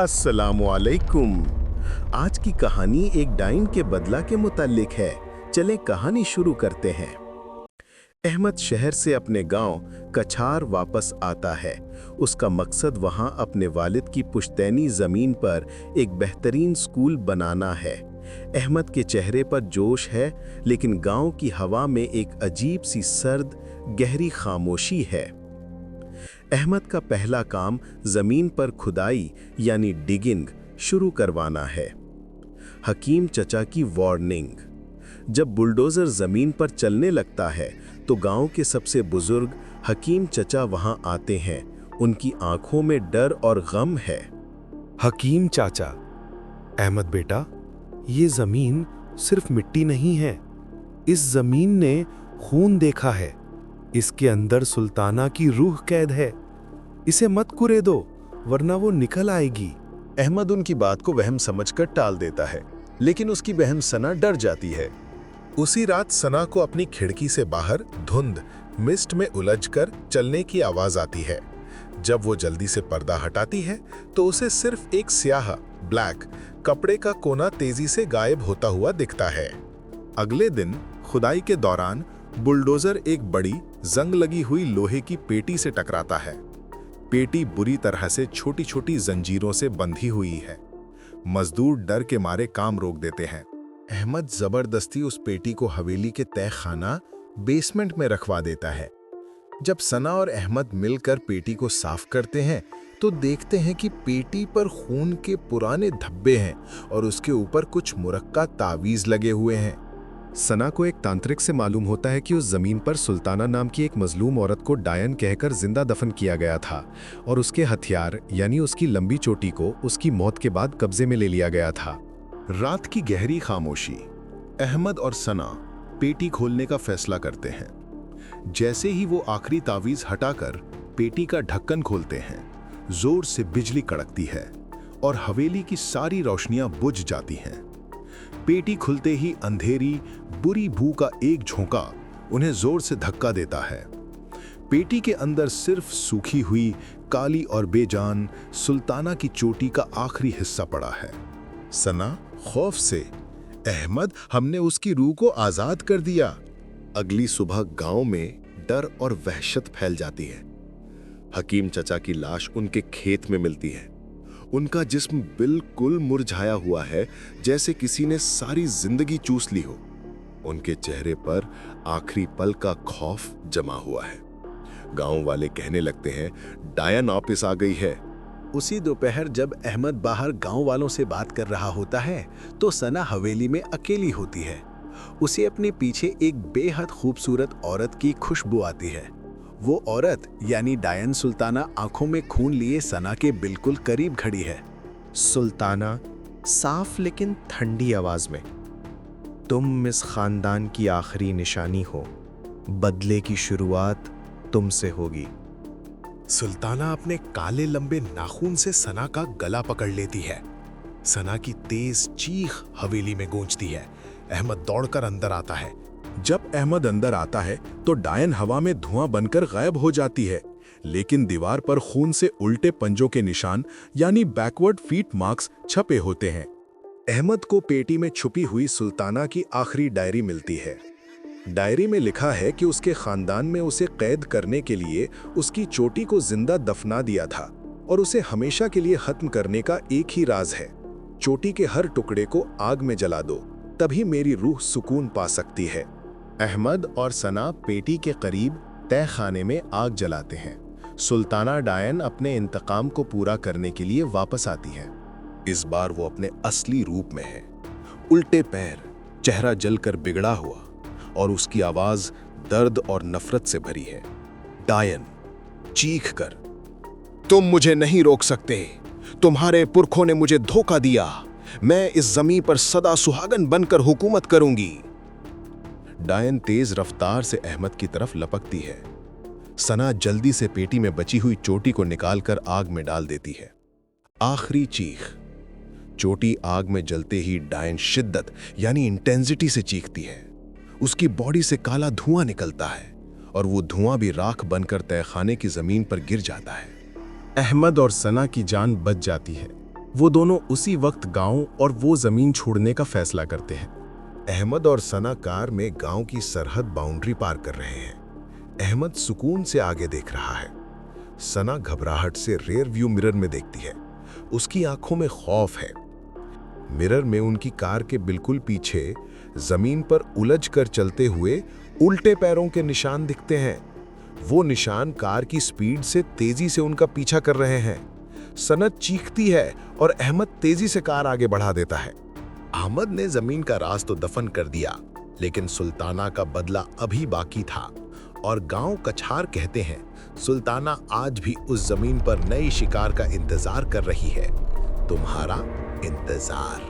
अस्सलामुअलैकुम। आज की कहानी एक डाइन के बदला के मुताल्लिक है। चलें कहानी शुरू करते हैं। अहमद शहर से अपने गांव कछार वापस आता है। उसका मकसद वहां अपने वालिद की पुश्तैनी ज़मीन पर एक बेहतरीन स्कूल बनाना है। अहमद के चेहरे पर जोश है, लेकिन गांव की हवा में एक अजीब सी सर्द गहरी खामोशी है। अहमद का पहला काम ज़मीन पर खुदाई यानी डिगिंग शुरू करवाना है। हकीम चचा की वार्निंग। जब बुलडोज़र ज़मीन पर चलने लगता है तो गांव के सबसे बुजुर्ग हकीम चचा वहां आते हैं। उनकी आंखों में डर और गम है। हकीम चाचा, अहमद बेटा, ये ज़मीन सिर्फ मिट्टी नहीं है। इस ज़मीन ने खून देखा है। इसके अंदर सुल्ताना की रूह कैद है। इसे मत कुरे दो, वरना वो निकल आएगी। अहमद उनकी बात को वहम समझकर टाल देता है, लेकिन उसकी बहन सना डर जाती है। उसी रात सना को अपनी खिड़की से बाहर धुंध मिस्ट में उलझकर चलने की आवाज आती है। जब वो जल्दी से पर्दा हटाती है तो उसे सिर्फ एक स्याह ब्लैक कपड़े का कोना तेजी से गायब होता हुआ दिखता है। अगले दिन खुदाई के दौरान बुलडोजर एक बड़ी जंग लगी हुई लोहे की पेटी से टकराता है। पेटी बुरी तरह से छोटी छोटी जंजीरों से बंधी हुई है। मजदूर डर के मारे काम रोक देते हैं। अहमद जबरदस्ती उस पेटी को हवेली के तहखाना बेसमेंट में रखवा देता है। जब सना और अहमद मिलकर पेटी को साफ करते हैं तो देखते हैं कि पेटी पर खून के पुराने धब्बे हैं और उसके ऊपर कुछ मुरक्का तावीज लगे हुए हैं। सना को एक तांत्रिक से मालूम होता है कि उस जमीन पर सुल्ताना नाम की एक मजलूम औरत को डायन कहकर जिंदा दफन किया गया था और उसके हथियार यानी उसकी लंबी चोटी को उसकी मौत के बाद कब्जे में ले लिया गया था। रात की गहरी खामोशी। अहमद और सना पेटी खोलने का फैसला करते हैं। जैसे ही वो आखिरी तावीज हटाकर पेटी का ढक्कन खोलते हैं, जोर से बिजली कड़कती है और हवेली की सारी रोशनियां बुझ जाती हैं। पेटी खुलते ही अंधेरी बुरी भू का एक झोंका उन्हें जोर से धक्का देता है। पेटी के अंदर सिर्फ सूखी हुई काली और बेजान सुल्ताना की चोटी का आखिरी हिस्सा पड़ा है। सना खौफ से, अहमद, हमने उसकी रूह को आजाद कर दिया। अगली सुबह गांव में डर और वहशत फैल जाती है। हकीम चचा की लाश उनके खेत में मिलती है। उनका जिस्म बिल्कुल मुरझाया हुआ है, जैसे किसी ने सारी जिंदगी चूस ली हो। उनके चेहरे पर आखिरी पल का खौफ जमा हुआ है। गांव वाले कहने लगते हैं, डायन वापस आ गई है। उसी दोपहर जब अहमद बाहर गांव वालों से बात कर रहा होता है तो सना हवेली में अकेली होती है। उसे अपने पीछे एक बेहद खूबसूरत औरत की खुशबू आती है। वो औरत यानी डायन सुल्ताना आंखों में खून लिए सना के बिल्कुल करीब खड़ी है। सुल्ताना साफ लेकिन ठंडी आवाज में, तुम इस खानदान की आखिरी निशानी हो। बदले की शुरुआत तुमसे होगी। सुल्ताना अपने काले लंबे नाखून से सना का गला पकड़ लेती है। सना की तेज चीख हवेली में गूंजती है। अहमद दौड़कर अंदर आता है। जब अहमद अंदर आता है तो डायन हवा में धुआं बनकर गायब हो जाती है, लेकिन दीवार पर खून से उल्टे पंजों के निशान यानी बैकवर्ड फीट मार्क्स छपे होते हैं। अहमद को पेटी में छुपी हुई सुल्ताना की आखिरी डायरी मिलती है। डायरी में लिखा है कि उसके खानदान में उसे कैद करने के लिए उसकी चोटी को जिंदा दफना दिया था और उसे हमेशा के लिए खत्म करने का एक ही राज है, चोटी के हर टुकड़े को आग में जला दो, तभी मेरी रूह सुकून पा सकती है। अहमद और सना पेटी के करीब तहखाने में आग जलाते हैं। सुल्ताना डायन अपने इंतकाम को पूरा करने के लिए वापस आती है। इस बार वो अपने असली रूप में है। उल्टे पैर, चेहरा जलकर बिगड़ा हुआ और उसकी आवाज दर्द और नफरत से भरी है। डायन चीख कर, तुम मुझे नहीं रोक सकते। तुम्हारे पुरखों ने मुझे धोखा दिया। मैं इस जमीन पर सदा सुहागन बनकर हुकूमत करूंगी। डायन तेज रफ्तार से अहमद की तरफ लपकती है। सना जल्दी से पेटी में बची हुई चोटी को निकालकर आग में डाल देती है। आखिरी चीख। चोटी आग में जलते ही डायन शिद्दत यानी इंटेंसिटी से चीखती है। उसकी बॉडी से काला धुआं निकलता है और वो धुआं भी राख बनकर तहखाने की जमीन पर गिर जाता है। अहमद और सना की जान बच जाती है, वो दोनों उसी वक्त गांव और वो जमीन छोड़ने का फैसला करते हैं। अहमद और सना कार में गांव की सरहद बाउंड्री पार कर रहे हैं। अहमद सुकून से आगे देख रहा है। सना घबराहट से रेयर व्यू मिरर में देखती है। उसकी आंखों में खौफ है। मिरर में उनकी कार के बिल्कुल पीछे जमीन पर उलझ कर चलते हुए उल्टे पैरों के निशान दिखते हैं। वो निशान कार की स्पीड से तेजी से उनका पीछा कर रहे हैं। सनत चीखती है और अहमद तेजी से कार आगे बढ़ा देता है। अहमद ने जमीन का राज तो दफन कर दिया, लेकिन सुल्ताना का बदला अभी बाकी था। और गांव कछार कहते हैं, सुल्ताना आज भी उस जमीन पर नई शिकार का इंतजार कर रही है। तुम्हारा इंतजार।